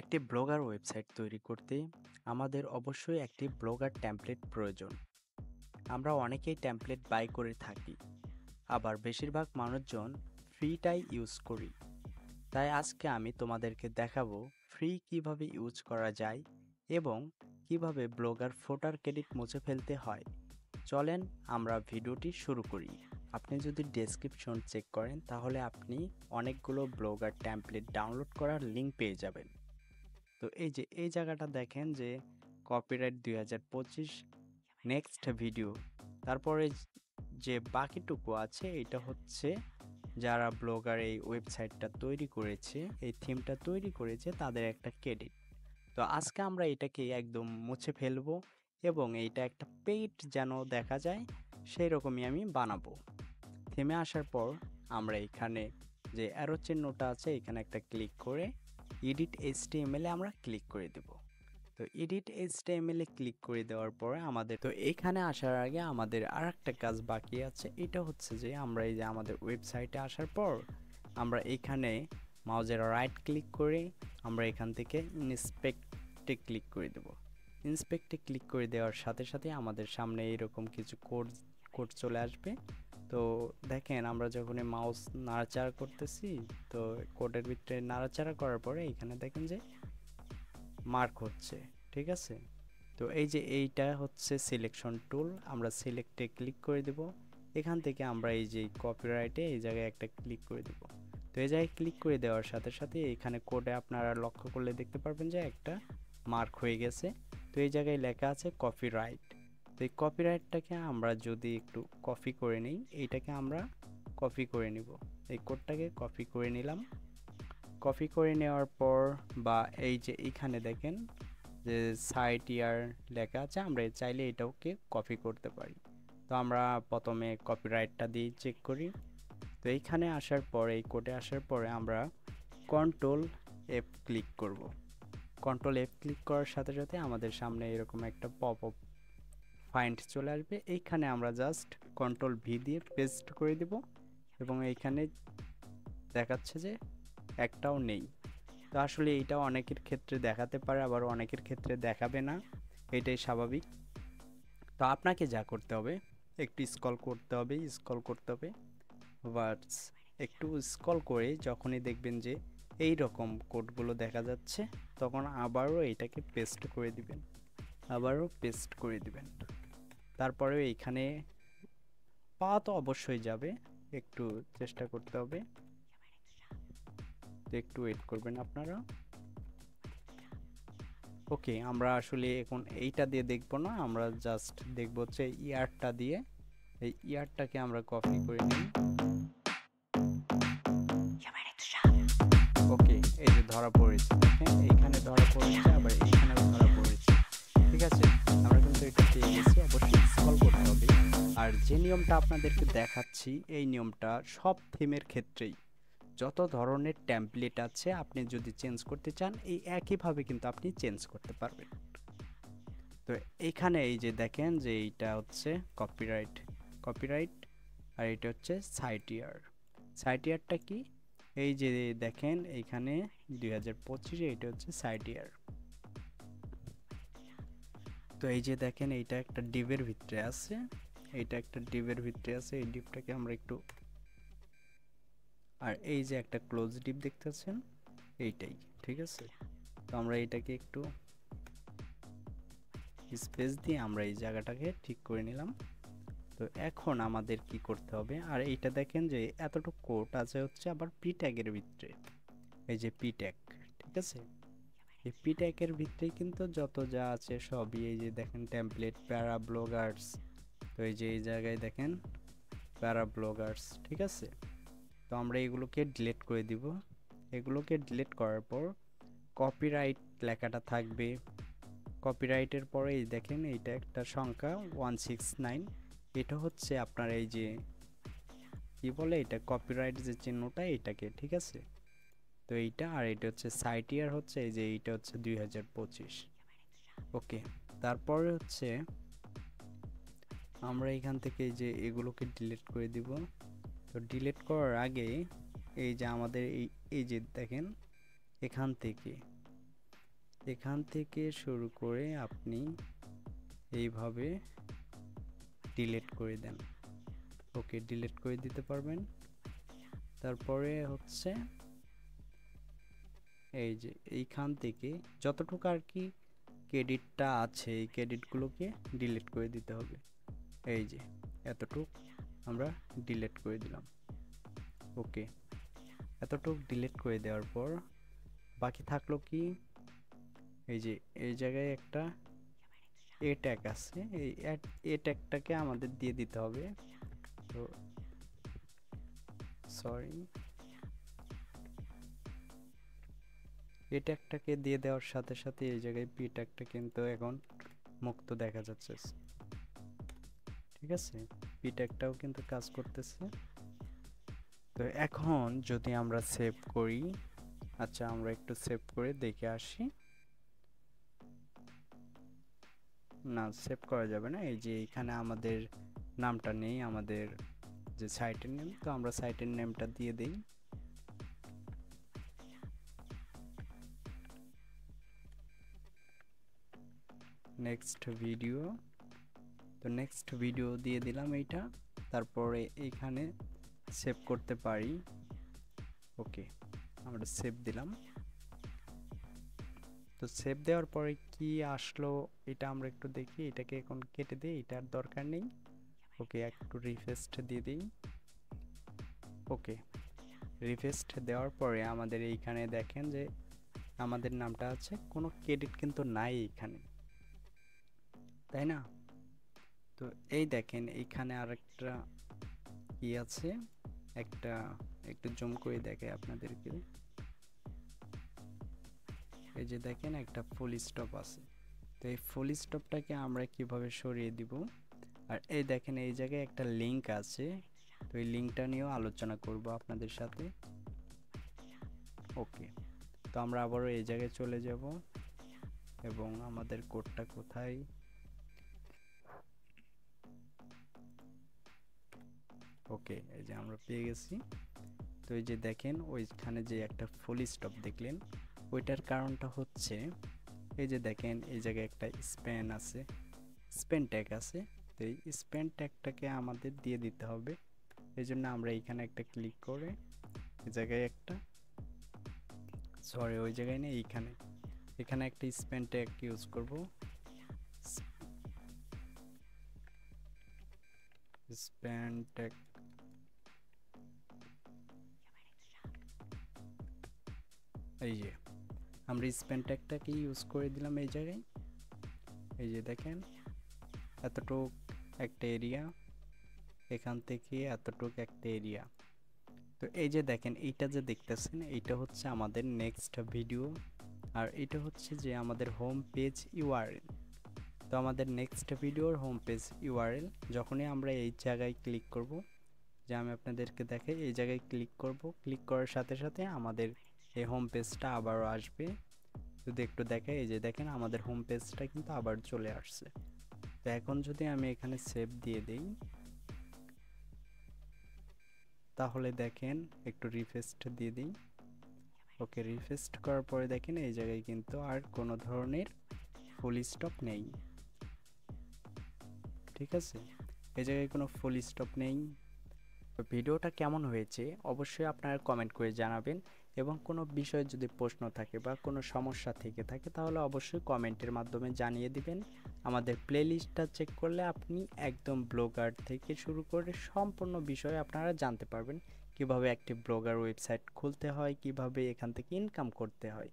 একটি blogger website তৈরি করতে আমাদের অবশ্যই একটি ব্লগার টেমপ্লেট প্রয়োজন। আমরা অনেকেই টেমপ্লেট বাই করে থাকি, আবার বেশিরভাগ মানুষজন ফ্রিটাই ইউজ করি। তাই আজকে আমি তোমাদেরকে দেখাবো ফ্রি কিভাবে ইউজ করা যায় এবং কিভাবে ব্লগার ফোটার ক্রেডিট মুছে ফেলতে হয়। চলেন আমরা ভিডিওটি শুরু করি। আপনি যদি ডেসক্রিপশন চেক করেন তাহলে আপনি অনেকগুলো ব্লগার টেমপ্লেট ডাউনলোড করার লিঙ্ক পেয়ে যাবেন। তো এই যে এই জায়গাটা দেখেন যে কপিরাইট 2025 নেক্সট ভিডিও। তারপরে যে বাকিটুকু আছে এটা হচ্ছে যারা ব্লগার এই ওয়েবসাইটটা তৈরি করেছে, এই থিমটা তৈরি করেছে তাদের একটা ক্রেডিট। তো আজকে আমরা এটাকে একদম মুছে ফেলবো এবং এইটা একটা পেইড যেন দেখা যায় সেই রকমই আমি বানাবো। থেমে আসার পর আমরা এখানে যে অ্যারো চিহ্নটা আছে এখানে একটা ক্লিক করে এডিট এইচটিএমএল এ আমরা ক্লিক করে দেব। তো এডিট এইচটিএমএল এ ক্লিক করে দেওয়ার পরে আমাদের তো এখানে আসার আগে আমাদের আরেকটা কাজ বাকি আছে। এটা হচ্ছে যে আমরা এই যে আমাদের ওয়েবসাইটে আসার পর আমরা এখানে মাউজের রাইট ক্লিক করে আমরা এখান থেকে ইন্সপেক্টে ক্লিক করে দেব। ইন্সপেক্টে ক্লিক করে দেওয়ার সাথে সাথে আমাদের সামনে এরকম কিছু কোড কোড চলে আসবে। তো দেখেন আমরা যখন মাউস নাড়াচাড়া করতেছি, তো কোডের ভিতরে নাড়াচাড়া করার পরে এখানে দেখেন যে মার্ক হচ্ছে, ঠিক আছে। তো এই যে এইটা হচ্ছে সিলেকশন টুল, আমরা সিলেক্টে ক্লিক করে দেব। এখান থেকে আমরা এই যে কপিরাইটে এই জায়গায় একটা ক্লিক করে দেব। তো এই জায়গায় ক্লিক করে দেওয়ার সাথে সাথে এখানে কোডে আপনারা লক্ষ্য করলে দেখতে পারবেন যে একটা মার্ক হয়ে গেছে। তো এই জায়গায় লেখা আছে কপিরাইট। তো এই কপিরাইটটাকে আমরা যদি একটু কপি করে নিই, এইটাকে আমরা কপি করে নিব। এই কোডটাকে কপি করে নিলাম। কপি করে নেওয়ার পর বা এই যে এইখানে দেখেন যে সাইট ইয়ার লেখা আছে, আমরা চাইলে এটাকে কপি করতে পারি। তো আমরা প্রথমে কপিরাইটটা দিয়ে চেক করি। তো এইখানে আসার পরে এই কোডে আসার পরে আমরা কন্ট্রোল এফ ক্লিক করব। কন্ট্রোল এফ ক্লিক করার সাথে সাথে আমাদের সামনে এরকম একটা পপ আপ ফাইন্ড চলে আসবে। এইখানে আমরা জাস্ট কন্ট্রোল ভি দিয়ে পেস্ট করে দেব এবং এইখানে দেখাচ্ছে যে একটাও নেই। তো আসলে এইটা অনেকের ক্ষেত্রে দেখাতে পারে, আবার অনেকের ক্ষেত্রে দেখাবে না, এটাই স্বাভাবিক। তো আপনাকে যা করতে হবে একটু স্ক্রল করতে হবে, বাটস একটু স্ক্রল করে যখনই দেখবেন যে এই রকম কোডগুলো দেখা যাচ্ছে তখন আবারও এটাকে পেস্ট করে দিবেন, আবারও পেস্ট করে দিবেন। তারপরেও এইখানে পাওয়া তো অবশ্যই যাবে, একটু চেষ্টা করতে হবে। তো একটু ওয়েট করবেন আপনারা। ওকে, আমরা আসলে এখন এইটা দিয়ে দেখব না, আমরা জাস্ট দেখব হচ্ছে ইয়ারটা দিয়ে। এই ইয়ারটাকে আমরা কপি করে নিই। ওকে, এই যে ধরা পড়েছে, দেখেন এইখানে ধরা পড়েছে, আবার এইখানেও ধরা পড়েছে, ঠিক আছে। আমরা কিন্তু এটা পেয়ে গেছি, অবশ্যই স্ক্রল করতে হবে। আর যে নিয়মটা আপনাদেরকে দেখাচ্ছি এই নিয়মটা সব থিমের ক্ষেত্রেই, যত ধরনের টেমপ্লেট আছে আপনি যদি চেঞ্জ করতে চান এই একইভাবে কিন্তু আপনি চেঞ্জ করতে পারবেন। তো এইখানে এই যে দেখেন যে এইটা হচ্ছে কপিরাইট, কপিরাইট, আর এটা হচ্ছে সাইট ইয়ার। সাইট ইয়ারটা কি, এই যে দেখেন এইখানে 2025 এটা হচ্ছে সাইট ইয়ার। তো এই যে দেখেন এইটা একটা ডিভের ভিতরে আছে, এইটা একটা ডিভের ভিতরে আছে, এই ডিভটাকে আমরা একটু, আর এই যে একটা ক্লোজ ডিভ দেখতেছেন এইটাই, ঠিক আছে। তো আমরা এটাকে একটু স্পেস দিয়ে আমরা এই জায়গাটাকে ঠিক করে নিলাম। তো এখন আমাদের কি করতে হবে, আর এইটা দেখেন যে এতটুকু কোড আছে হচ্ছে আবার পি ট্যাগের ভিতরে, এই যে পি ট্যাগ, ঠিক আছে। এই পি ট্যাগের ভিতরে কিন্তু যত যা আছে সবই, এই যে দেখেন টেমপ্লেট প্যারা ব্লগার্স। তো এই যে এই জায়গায় দেখেন প্যারা ব্লগার্স, ঠিক আছে। তো আমরা এগুলোকে ডিলিট করে দিব। এগুলোকে ডিলিট করার পর কপিরাইট লেখাটা থাকবে। কপিরাইটের পরে এই দেখেন এইটা একটা সংখ্যা 169, এটা হচ্ছে আপনার এই যে কি বলে এটা কপিরাইট যে চিহ্নটা এটাকে, ঠিক আছে। তো এইটা, আর এটা হচ্ছে সাইট ইয়ার হচ্ছে এই যে এইটা হচ্ছে 2025। ওকে, তারপরে হচ্ছে আমরা এখান থেকে এই যে এগুলোকে ডিলিট করে দিব। তো ডিলিট করার আগে এই যে আমাদের এই এই যে দেখেন এখান থেকে এখান থেকে শুরু করে আপনি এইভাবে ডিলিট করে দেন। ওকে, ডিলিট করে দিতে পারবেন। তারপরে হচ্ছে এই যে এইখান থেকে যতটুকু আর কি ক্রেডিটটা আছে এই ক্রেডিটগুলোকে ডিলিট করে দিতে হবে। এই যে এতটুক আমরা ডিলিট করে দিলাম। ওকে, এতটুক ডিলিট করে দেওয়ার পর বাকি থাকলো কি, এই যে এই জায়গায় একটা এ ট্যাগ আছে, এই এ ট্যাগটাকে আমাদের দিয়ে দিতে হবে। তো সরি, এ ট্যাগটাকে দিয়ে দেওয়ার সাথে সাথে এই জায়গায় পি ট্যাগটা কিন্তু এখন মুক্ত দেখা যাচ্ছে। ঠিক আছে, পি ট্যাগটাও কিন্তু কাজ করতেছে। তো এখন যদি আমরা সেভ করি, আচ্ছা আমরা একটু সেভ করে দেখে আসি। না, সেভ করা যাবে না, এই যে এখানে আমাদের নামটা নেই, আমাদের যে সাইটের নেম, তো আমরা সাইটের নেমটা দিয়ে দেই। নেক্সট ভিডিও, তো নেক্সট ভিডিও দিয়ে দিলাম এইটা। তারপরে এইখানে সেভ করতে পারি। ওকে, আমরা সেভ দিলাম। তো সেভ দেওয়ার পরে কি আসলো এটা আমরা একটু দেখি। এটাকে এখন কেটে দিই, এটার দরকার নেই। ওকে, একটু রিফ্রেশ দিয়ে দিই। ওকে, রিফ্রেশ দেওয়ার পরে আমাদের এইখানে দেখেন যে আমাদের নামটা আছে, কোনো ক্রেডিট কিন্তু নাই এইখানে, তাই না? তো এই দেখেন এইখানে আরেকটা কি আছে, একটা একটু জুম করে দেখে আপনাদেরকে। এই যে দেখেন একটা ফুল স্টপ আছে। তো এই ফুল স্টপটাকে আমরা কিভাবে সরিয়ে দিব, আর এই দেখেন এই জায়গায় একটা লিংক আছে, তো এই লিংকটা নিয়েও আলোচনা করব আপনাদের সাথে। ওকে, তো আমরা আবারও এই জায়গায় চলে যাব এবং আমাদের কোডটা কোথায়, ওকে এই যে আমরা পেয়ে গেছি। তো এই যে দেখেন ওইখানে যে একটা ফুল স্টপ দেখলেন, ওইটার কারণটা হচ্ছে এই যে দেখেন এই জায়গায় একটা স্প্যান আছে, স্পেন ট্যাগ আছে। তো এই স্পেন ট্যাগটাকে আমাদের দিয়ে দিতে হবে। এই জন্য আমরা এইখানে একটা ক্লিক করে এই জায়গায় একটা, সরি ওই জায়গায় নেই, এইখানে এখানে একটা স্পেন ট্যাগ ইউজ করব। স্পেন ট্যাগ, এই যে আমরা স্পেন ট্যাগটাকে ইউজ করে দিলাম এই জায়গায়। এই যে দেখেন এতটুক একটা এরিয়া, এখান থেকে এতটুক একটা এরিয়া। তো এই যে দেখেন এইটা যে দেখতেছেন, এইটা হচ্ছে আমাদের নেক্সট ভিডিও, আর এটা হচ্ছে যে আমাদের হোম পেজ ইউআরএল। তো আমাদের নেক্সট ভিডিওর হোম পেজ ইউআরএল যখনই আমরা এই জায়গায় ক্লিক করব, যে আমি আপনাদেরকে দেখাই, এই জায়গায় ক্লিক করব, ক্লিক করার সাথে সাথে আমাদের এই হোম পেজটা আবারও আসবে। যদি একটু দেখাই, এই যে দেখেন আমাদের হোম পেজটা কিন্তু আবার চলে আসছে। তো এখন যদি আমি এখানে সেভ দিয়ে দেই, তাহলে দেখেন একটু রিফ্রেশ দিয়ে দিই। ওকে, রিফ্রেশ করার পরে দেখেন এই জায়গায় কিন্তু আর কোনো ধরনের ফুল স্টপ নেই। ঠিক আছে, এই জায়গায় কোনো ফুল স্টপ নেই। তো ভিডিওটা কেমন হয়েছে অবশ্যই আপনারা কমেন্ট করে জানাবেন, এবং কোনো বিষয়ে যদি প্রশ্ন থাকে বা কোনো সমস্যা থেকে থাকে তাহলে অবশ্যই কমেন্টের মাধ্যমে জানিয়ে দিবেন। আমাদের প্লেলিস্টটা চেক করলে আপনি একদম ব্লগার থেকে শুরু করে সম্পূর্ণ বিষয়ে আপনারা জানতে পারবেন, কিভাবে একটি ব্লগার ওয়েবসাইট খুলতে হয়, কিভাবে এখান থেকে ইনকাম করতে হয়।